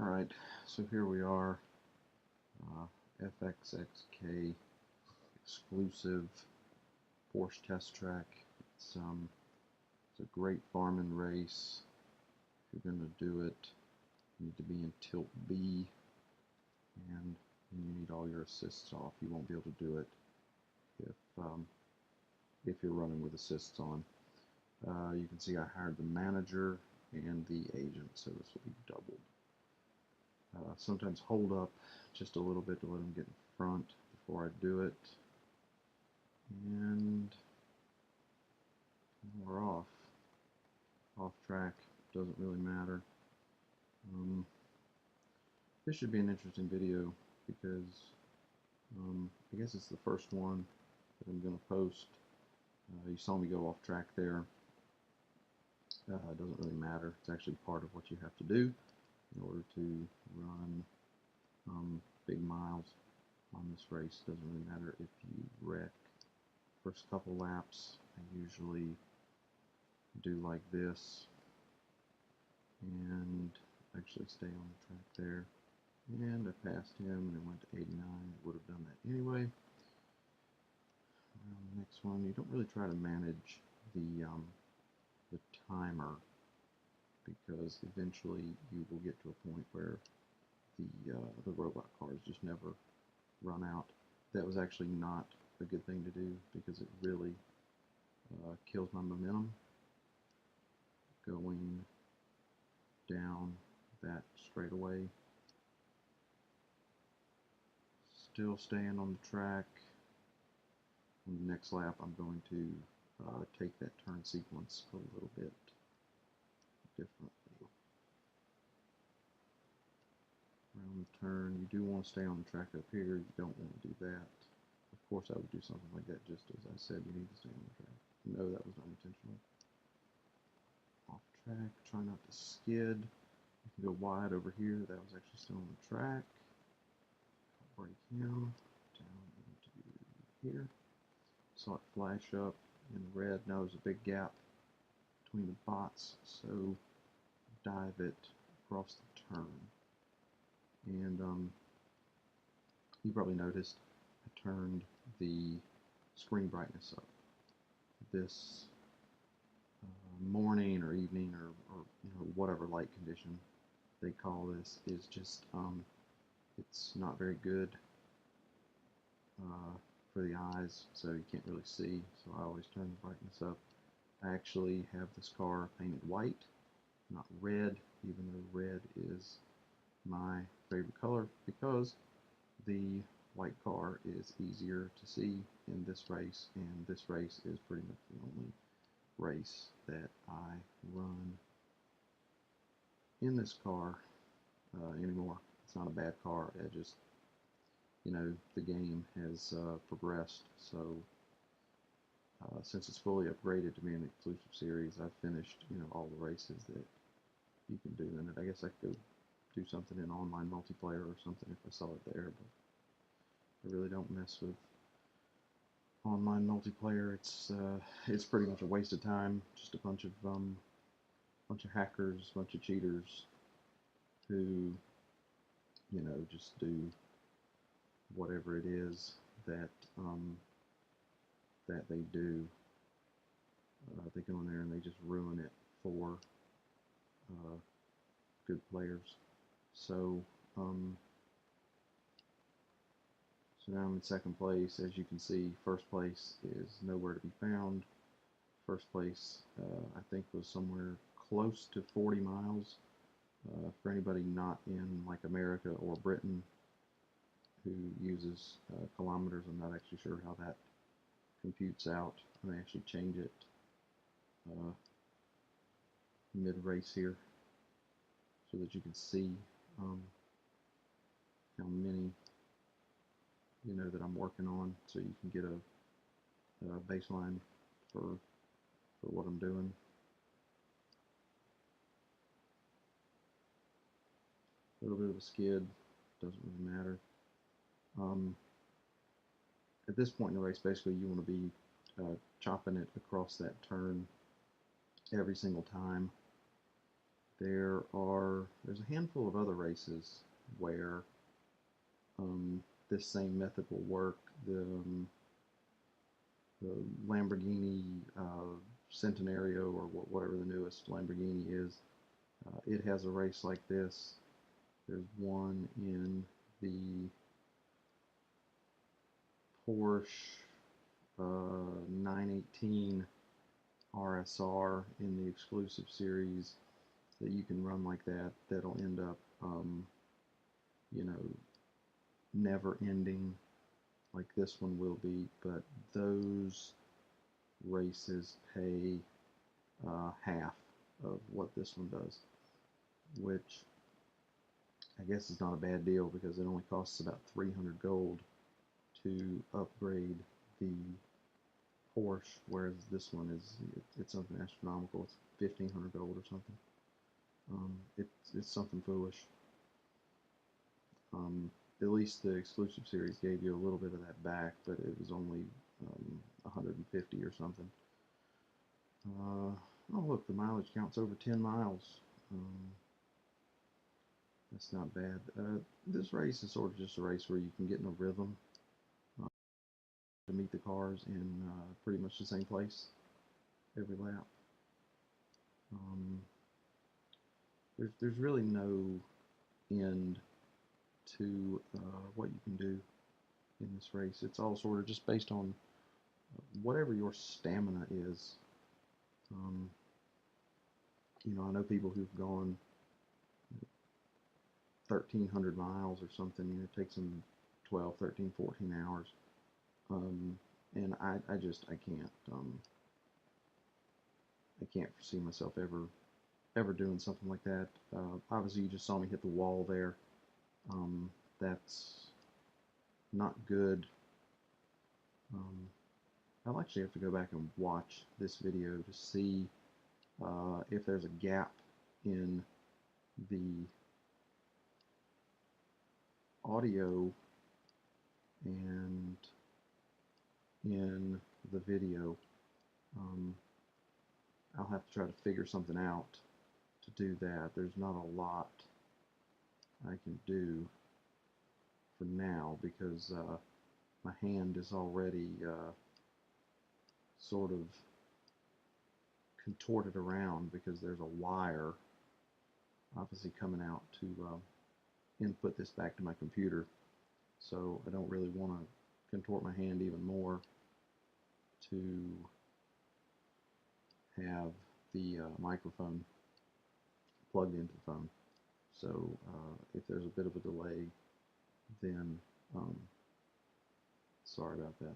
Alright, so here we are, FXXK exclusive Porsche test track. It's a great farming race. If you're going to do it, you need to be in tilt B, and you need all your assists off. You won't be able to do it if you're running with assists on. You can see I hired the manager and the agent, so this will be doubled. Sometimes hold up just a little bit to let them get in front before I do it. And we're off. Off track, doesn't really matter. This should be an interesting video because I guess it's the first one that I'm going to post. You saw me go off track there. It doesn't really matter. It's actually part of what you have to do in order to run big miles on this race. Doesn't really matter if you wreck. First couple laps, I usually do like this and actually stay on the track there. And I passed him and it went to 89. It would have done that anyway. The next one, you don't really try to manage the timer, because eventually you will get to a point where the robot cars just never run out. That was actually not a good thing to do because it really kills my momentum going down that straightaway. Still staying on the track. On the next lap, I'm going to take that turn sequence a little bit differently. Around the turn, you do want to stay on the track up here. You don't want to do that. Of course, I would do something like that just as I said. You need to stay on the track. No, that was not intentional. Off track, try not to skid. You can go wide over here. That was actually still on the track. Break him down into here. Saw it flash up in red. Now there's a big gap between the bots, so dive it across the turn. And you probably noticed I turned the screen brightness up. This morning or evening or whatever light condition they call this is just it's not very good for the eyes, so you can't really see, so I always turn the brightness up. I actually have this car painted white, not red, even though red is my favorite color, because the white car is easier to see in this race, and this race is pretty much the only race that I run in this car anymore. It's not a bad car, it just, the game has progressed, so since it's fully upgraded to be an exclusive series, I've finished, all the races that you can do in it. I guess I could go do something in online multiplayer or something if I saw it there, but I really don't mess with online multiplayer. It's pretty much a waste of time. Just a bunch of hackers, bunch of cheaters who, just do whatever it is that that they do. They go in there and they just ruin it for good players. So now I'm in second place. As you can see, first place is nowhere to be found. First place, I think, was somewhere close to 40 miles. For anybody not in like America or Britain who uses kilometers, I'm not actually sure how that computes out. I may actually change it mid-race here so that you can see how many that I'm working on, so you can get a baseline for what I'm doing. A little bit of a skid, doesn't really matter. At this point in the race, basically you want to be chopping it across that turn every single time. There's a handful of other races where this same method will work. The Lamborghini Centenario, or whatever the newest Lamborghini is, it has a race like this. There's one in the Porsche 918 RSR in the exclusive series that you can run like that. That'll end up, you know, never ending like this one will be. But those races pay half of what this one does, which I guess is not a bad deal because it only costs about 300 gold to upgrade the Porsche, whereas this one it's something astronomical. It's 1,500 gold or something. It's something foolish. At least the exclusive series gave you a little bit of that back, but it was only 150 or something. Oh look, the mileage counts over 10 miles. That's not bad. This race is sort of just a race where you can get in a rhythm to meet the cars in pretty much the same place every lap. There's really no end to what you can do in this race. It's all sort of just based on whatever your stamina is. You know, I know people who've gone 1,300 miles or something. You know, it takes them 12, 13, 14 hours. And I can't. I can't foresee myself ever doing something like that. Obviously, you just saw me hit the wall there. That's not good. I'll actually have to go back and watch this video to see if there's a gap in the audio and in the video. I'll have to try to figure something out to do that. There's not a lot I can do for now because my hand is already sort of contorted around because there's a wire obviously coming out to input this back to my computer. So I don't really want to contort my hand even more to have the microphone plugged into the phone. So if there's a bit of a delay, then sorry about that.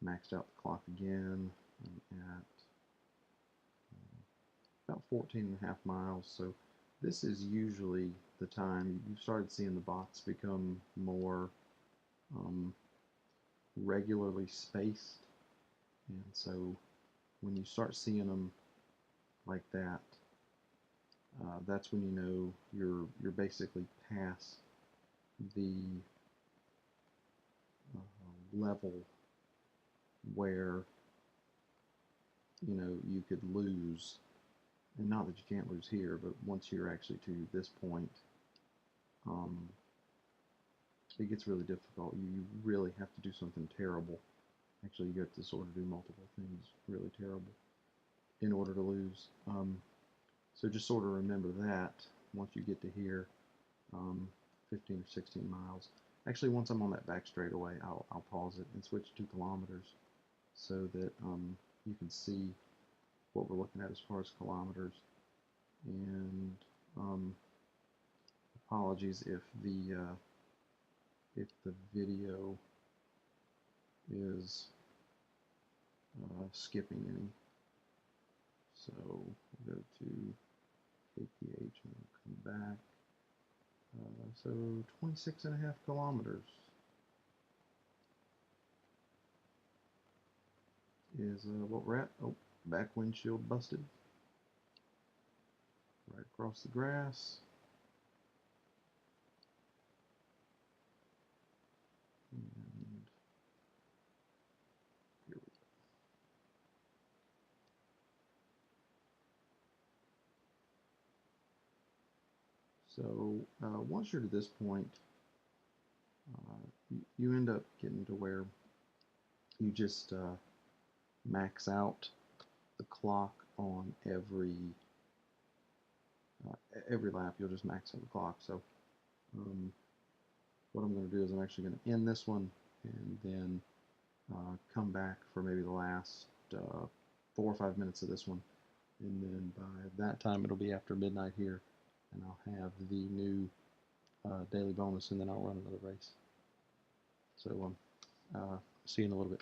Maxed out the clock again. I'm at about 14 and a half miles. So this is usually the time you've started seeing the box become more regularly spaced. And so when you start seeing them like that, that's when you know you're basically past the level where you could lose, and not that you can't lose here, but once you're actually to this point, it gets really difficult. You really have to do something terrible. Actually, you have to sort of do multiple things really terrible in order to lose. So just sort of remember that once you get to here, 15 or 16 miles. Actually, once I'm on that back straightaway, I'll pause it and switch to kilometers so that you can see what we're looking at as far as kilometers. And apologies if the video is skipping any. So we'll go to KPH and we'll come back. So 26 and a half kilometers is what we're at. Oh, back windshield busted. Right across the grass. And here we So once you're to this point, you end up getting to where you just max out the clock on every lap. You'll just max out the clock. So what I'm going to do is I'm actually going to end this one and then come back for maybe the last 4 or 5 minutes of this one, and then by that time it'll be after midnight here, and I'll have the new daily bonus, and then I'll run another race. So see you in a little bit.